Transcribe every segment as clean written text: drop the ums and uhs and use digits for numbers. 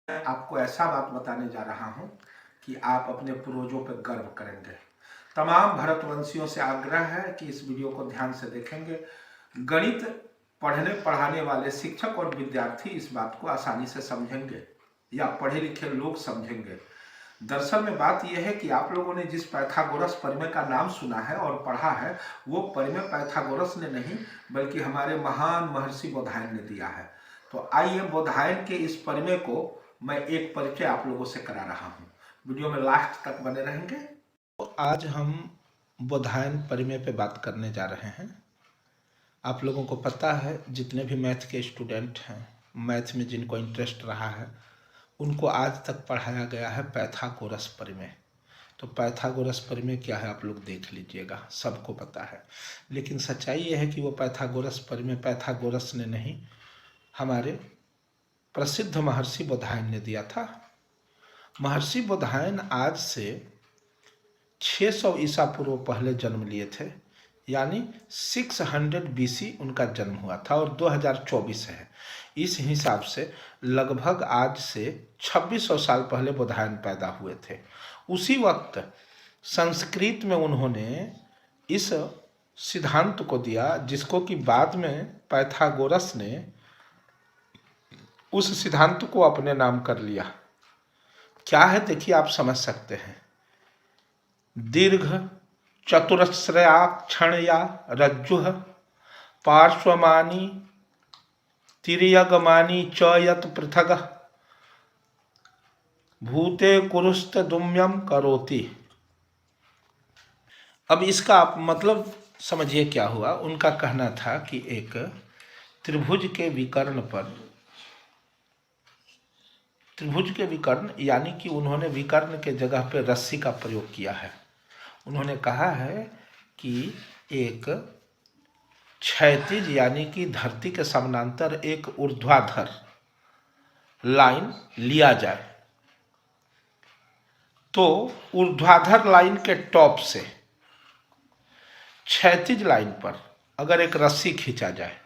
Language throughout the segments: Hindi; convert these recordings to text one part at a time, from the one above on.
मैं आपको ऐसा बात बताने जा रहा हूं कि आप अपने पूर्वजों पर गर्व करेंगे। तमाम भारतवंशियों से आग्रह है कि इस वीडियो को ध्यान से देखेंगे। गणित पढ़ने पढ़ाने वाले शिक्षक और विद्यार्थी इस बात को आसानी से समझेंगे या पढ़े लिखे लोग समझेंगे। दरअसल में बात यह है कि आप लोगों ने जिस पाइथागोरस प्रमेय का नाम सुना है और पढ़ा है, वो प्रमेय पाइथागोरस ने नहीं बल्कि हमारे महान महर्षि बोधायन ने दिया है। तो आइए बोधायन के इस प्रमेय को मैं एक परिचय आप लोगों से करा रहा हूँ। वीडियो में लास्ट तक बने रहेंगे। तो आज हम बोधायन प्रमेय पे बात करने जा रहे हैं। आप लोगों को पता है, जितने भी मैथ के स्टूडेंट हैं, मैथ में जिनको इंटरेस्ट रहा है, उनको आज तक पढ़ाया गया है पाइथागोरस प्रमेय। तो पाइथागोरस प्रमेय क्या है आप लोग देख लीजिएगा, सबको पता है। लेकिन सच्चाई यह है कि वो पाइथागोरस प्रमेय पाइथागोरस ने नहीं, हमारे प्रसिद्ध महर्षि बोधायन ने दिया था। महर्षि बोधायन आज से 600 ईसा पूर्व पहले जन्म लिए थे, यानी 600 BC उनका जन्म हुआ था और 2024 है। इस हिसाब से लगभग आज से 2600 साल पहले बोधायन पैदा हुए थे। उसी वक्त संस्कृत में उन्होंने इस सिद्धांत को दिया, जिसको कि बाद में पाइथागोरस ने उस सिद्धांत को अपने नाम कर लिया। क्या है देखिए, आप समझ सकते हैं। दीर्घ चतुरस्रयाक्षणया रज्जुः पार्श्वमानी तिर्यगमानी च यत् पृथगः भूते कुरुस्तदुम्यम करोति। अब इसका आप मतलब समझिए क्या हुआ। उनका कहना था कि एक त्रिभुज के विकर्ण पर, त्रिभुज के विकर्ण यानी कि उन्होंने विकर्ण के जगह पर रस्सी का प्रयोग किया है। उन्होंने कहा है कि एक क्षैतिज यानी कि धरती के समानांतर एक ऊर्ध्वाधर लाइन लिया जाए, तो ऊर्ध्वाधर लाइन के टॉप से क्षैतिज लाइन पर अगर एक रस्सी खींचा जाए,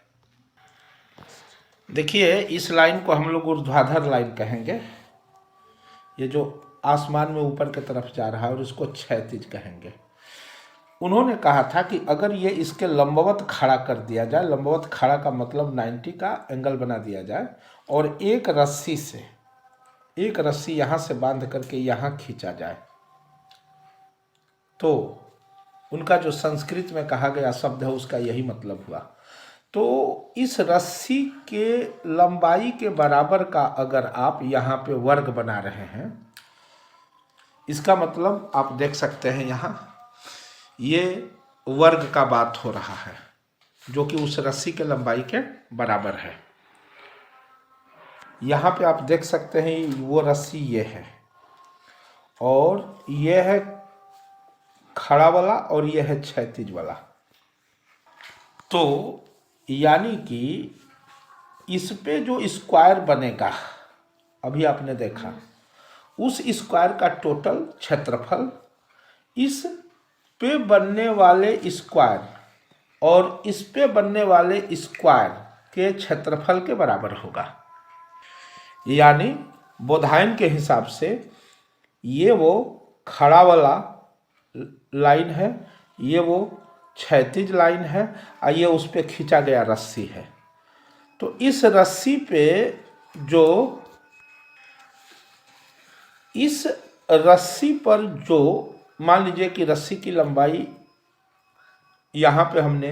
देखिए इस लाइन को हम लोग ऊर्ध्वाधर लाइन कहेंगे, ये जो आसमान में ऊपर की तरफ जा रहा है, और इसको क्षैतिज कहेंगे। उन्होंने कहा था कि अगर ये इसके लंबवत खड़ा कर दिया जाए, लंबवत खड़ा का मतलब 90 का एंगल बना दिया जाए, और एक रस्सी यहाँ से बांध करके यहाँ खींचा जाए, तो उनका जो संस्कृत में कहा गया शब्द है उसका यही मतलब हुआ। तो इस रस्सी के लंबाई के बराबर का अगर आप यहाँ पे वर्ग बना रहे हैं, इसका मतलब आप देख सकते हैं यहाँ ये वर्ग का बात हो रहा है, जो कि उस रस्सी के लंबाई के बराबर है। यहाँ पे आप देख सकते हैं वो रस्सी ये है, और ये है खड़ा वाला, और ये है क्षैतिज वाला। तो यानी कि इस पे जो स्क्वायर बनेगा, अभी आपने देखा, उस स्क्वायर का टोटल क्षेत्रफल इस पे बनने वाले स्क्वायर और इस पे बनने वाले स्क्वायर के क्षेत्रफल के बराबर होगा। यानी बोधायन के हिसाब से ये वो खड़ा वाला लाइन है, ये वो क्षैतिज लाइन है, और ये उस पे खींचा गया रस्सी है। तो इस रस्सी पे जो, इस रस्सी पर जो, मान लीजिए कि रस्सी की लंबाई यहाँ पे हमने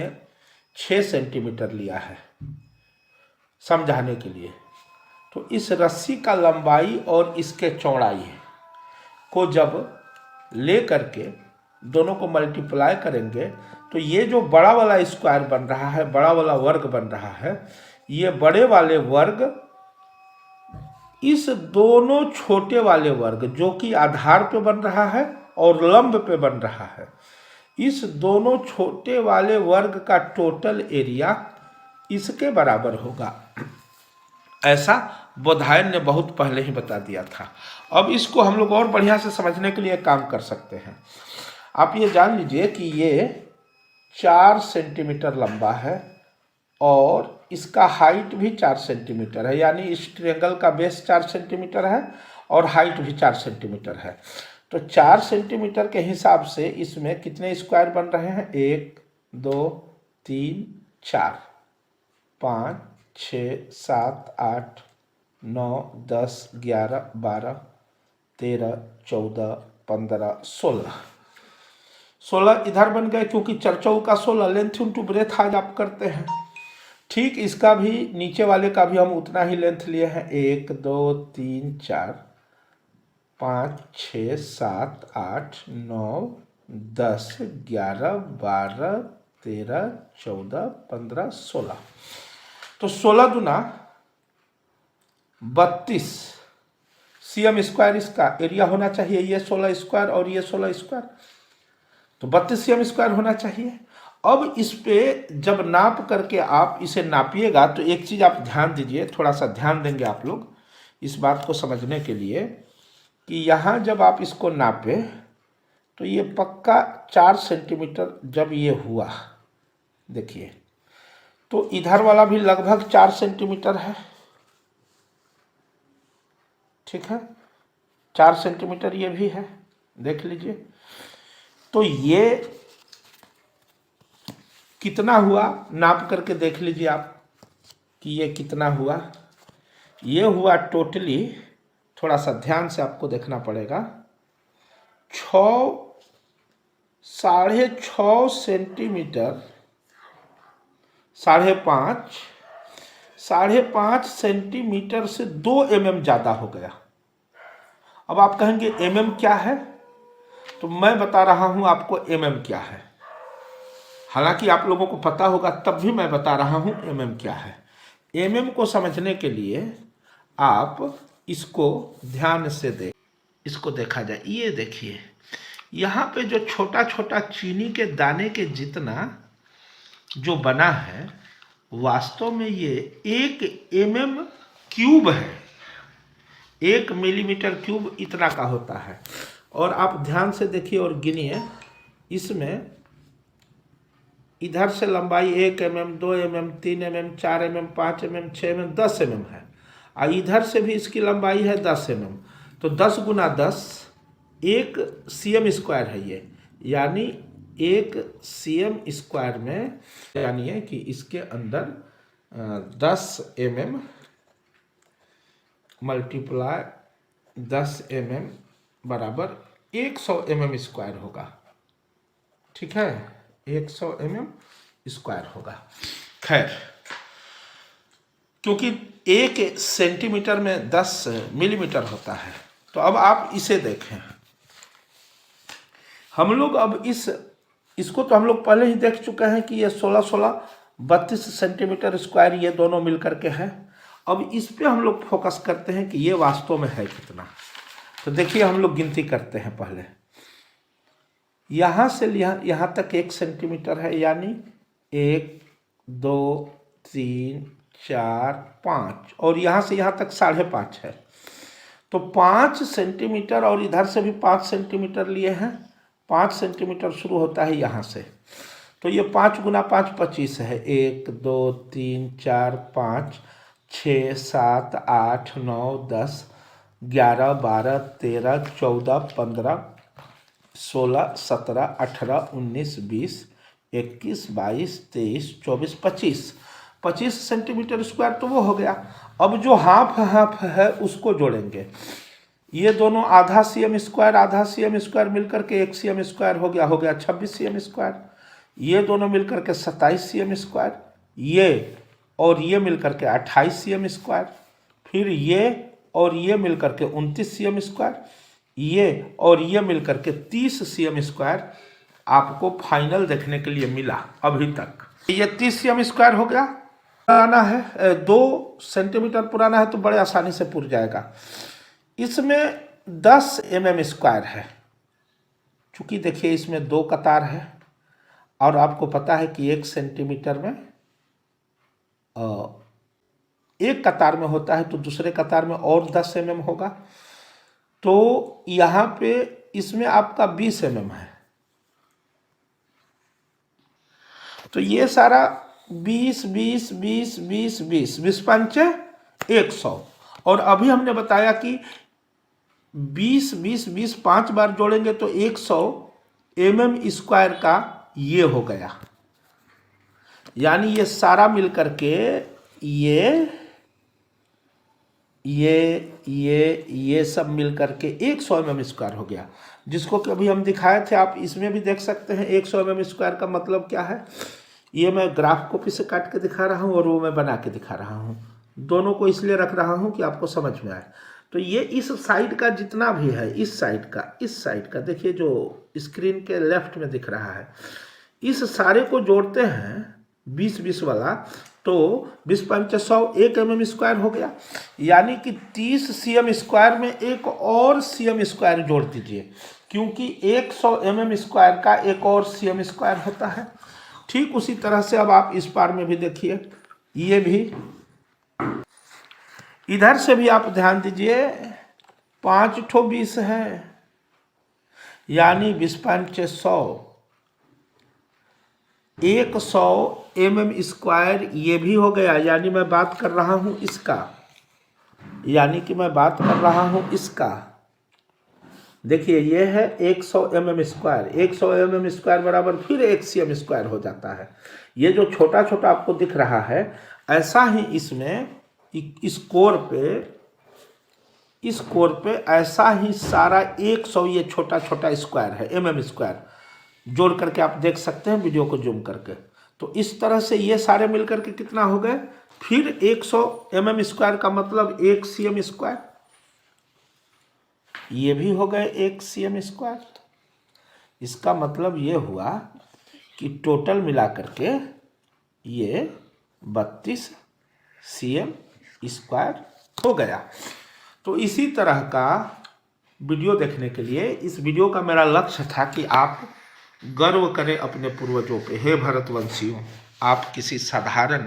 6 सेंटीमीटर लिया है समझाने के लिए, तो इस रस्सी का लंबाई और इसके चौड़ाई को जब ले करके दोनों को मल्टीप्लाई करेंगे, तो ये जो बड़ा वाला स्क्वायर बन रहा है, बड़ा वाला वर्ग बन रहा है, ये बड़े वाले वर्ग इस दोनों छोटे वाले वर्ग, जो कि आधार पे बन रहा है और लंब पे बन रहा है, इस दोनों छोटे वाले वर्ग का टोटल एरिया इसके बराबर होगा। ऐसा बोधायन ने बहुत पहले ही बता दिया था। अब इसको हम लोग और बढ़िया से समझने के लिए काम कर सकते हैं। आप ये जान लीजिए कि ये 4 सेंटीमीटर लंबा है और इसका हाइट भी 4 सेंटीमीटर है, यानी इस ट्रायंगल का बेस 4 सेंटीमीटर है और हाइट भी 4 सेंटीमीटर है। तो 4 सेंटीमीटर के हिसाब से इसमें कितने स्क्वायर बन रहे हैं? 1 2 3 4 5 6 7 8 9 10 11 12 13 14 15 16 इधर बन गए, क्योंकि 4 चौका 16 लेंथ इंटू ब्रेथ आज आप करते हैं। ठीक इसका भी नीचे वाले का भी हम उतना ही लेंथ लिए हैं, 1 2 3 4 5 6 7 8 9 10 11 12 13 14 15 16। तो 16 दूना 32 cm स्क्वायर इसका एरिया होना चाहिए। ये 16 स्क्वायर और ये 16 स्क्वायर, तो 32 cm स्क्वायर होना चाहिए। अब इस पे जब नाप करके आप इसे नापिएगा तो एक चीज़ आप ध्यान दीजिए, थोड़ा सा ध्यान देंगे आप लोग इस बात को समझने के लिए कि यहाँ जब आप इसको नापे तो ये पक्का 4 सेंटीमीटर जब ये हुआ, देखिए तो इधर वाला भी लगभग 4 सेंटीमीटर है। ठीक है, 4 सेंटीमीटर ये भी है, देख लीजिए। तो ये कितना हुआ नाप करके देख लीजिए आप कि ये कितना हुआ। ये हुआ टोटली, थोड़ा सा ध्यान से आपको देखना पड़ेगा, 6.5 सेंटीमीटर, 5.5 सेंटीमीटर से 2 mm ज़्यादा हो गया। अब आप कहेंगे mm क्या है, तो मैं बता रहा हूं आपको mm क्या है। हालांकि आप लोगों को पता होगा, तब भी मैं बता रहा हूं mm क्या है। mm को समझने के लिए आप इसको ध्यान से इसको देखा जाए। ये देखिए यहाँ पे जो छोटा छोटा चीनी के दाने के जितना जो बना है, वास्तव में ये 1 mm क्यूब है। 1 मिलीमीटर क्यूब इतना का होता है। और आप ध्यान से देखिए और गिनिए, इसमें इधर से लंबाई 1 mm 2 mm 3 mm 4 mm 5 mm 6 mm 10 mm है, और इधर से भी इसकी लंबाई है 10 mm। तो 10 गुना 10 1 cm स्क्वायर है ये, यानी 1 cm स्क्वायर में जानिए कि इसके अंदर 10 mm मल्टीप्लाई 10 mm बराबर 100 mm स्क्वायर होगा। ठीक है, 100 mm स्क्वायर होगा। खैर, क्योंकि 1 सेंटीमीटर में 10 मिलीमीटर होता है। तो अब आप इसे देखें, हम लोग अब इसको तो हम लोग पहले ही देख चुके हैं कि ये 16 32 सेंटीमीटर स्क्वायर ये दोनों मिलकर के हैं। अब इस पे हम लोग फोकस करते हैं कि ये वास्तव में है कितना। तो देखिए हम लोग गिनती करते हैं। पहले यहाँ से यहाँ तक 1 सेंटीमीटर है, यानी 1 2 3 4 5, और यहाँ से यहाँ तक 5.5 है। तो 5 सेंटीमीटर और इधर से भी 5 सेंटीमीटर लिए हैं। 5 सेंटीमीटर शुरू होता है यहाँ से, तो ये 5 गुना 5 25 है। 1 2 3 4 5 6 7 8 9 10 11 12 13 14 15 16 17 18 19 20 21 22 23 24 25 सेंटीमीटर स्क्वायर तो वो हो गया। अब जो हाफ है उसको जोड़ेंगे। ये दोनों आधा cm स्क्वायर आधा cm स्क्वायर मिलकर के 1 cm स्क्वायर हो गया 26 cm स्क्वायर। ये दोनों मिलकर के 27 cm स्क्वायर, ये और ये मिलकर के 28 cm स्क्वायर, फिर ये और ये मिलकर के 29 cm स्क्वायर, ये और ये मिलकर के 30 cm स्क्वायर आपको फाइनल देखने के लिए मिला अभी तक। ये 30 cm स्क्वायर हो गया। पुराना है, 2 सेंटीमीटर पुराना है, तो बड़े आसानी से पुर जाएगा। इसमें 10 mm स्क्वायर है, चूंकि देखिए इसमें 2 कतार है, और आपको पता है कि 1 सेंटीमीटर में 1 कतार में होता है, तो दूसरे कतार में और 10 mm होगा। तो यहाँ पे इसमें आपका 20 mm है। तो ये सारा 20 20 20 20 20 20 पंचे 100। और अभी हमने बताया कि 20 20 20 5 बार जोड़ेंगे तो 100 mm² का ये हो गया। यानी ये सारा मिल करके ये सब मिल करके 100 mm² हो गया, जिसको कि अभी हम दिखाए थे। आप इसमें भी देख सकते हैं 100 mm² का मतलब क्या है। ये मैं ग्राफ कॉपी से काट के दिखा रहा हूँ और वो मैं बना के दिखा रहा हूँ। दोनों को इसलिए रख रहा हूँ कि आपको समझ में आए। तो ये इस साइड का जितना भी है, इस साइड का देखिए जो स्क्रीन के लेफ्ट में दिख रहा है, इस सारे को जोड़ते हैं 20 20 वाला, तो 20 पंचे 100 1 mm² हो गया। यानी कि 30 cm² में एक और cm² जोड़ दीजिए, क्योंकि 100 mm² का एक और cm² होता है। ठीक उसी तरह से अब आप इस पार में भी देखिए, ये भी इधर से भी आप ध्यान दीजिए 5 ठो 20 है, यानी 20 पंचे 100 100 mm² ये भी हो गया। यानी मैं बात कर रहा हूं इसका, यानी कि मैं बात कर रहा हूं इसका। देखिए ये है 100 mm², 100 mm² बराबर फिर 1 cm² हो जाता है। ये जो छोटा छोटा आपको दिख रहा है, ऐसा ही इसमें इस कोर पे ऐसा ही सारा 100 ये छोटा छोटा स्क्वायर है, mm² जोड़ करके आप देख सकते हैं वीडियो को जूम करके। तो इस तरह से ये सारे मिलकर के कितना हो गए, फिर 100 mm² का मतलब 1 cm², ये भी हो गए 1 cm²। इसका मतलब ये हुआ कि टोटल मिला करके ये 32 cm² हो गया। तो इसी तरह का वीडियो देखने के लिए इस वीडियो का मेरा लक्ष्य था कि आप गर्व करें अपने पूर्वजों पे। हे भारतवंशियों, आप किसी साधारण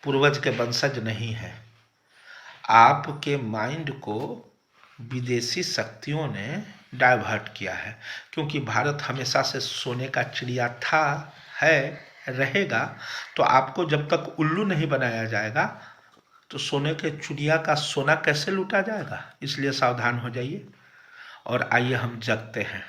पूर्वज के वंशज नहीं हैं। आपके माइंड को विदेशी शक्तियों ने डाइवर्ट किया है, क्योंकि भारत हमेशा से सोने का चिड़िया था, है, रहेगा। तो आपको जब तक उल्लू नहीं बनाया जाएगा तो सोने के चिड़िया का सोना कैसे लूटा जाएगा। इसलिए सावधान हो जाइए और आइए हम जगते हैं।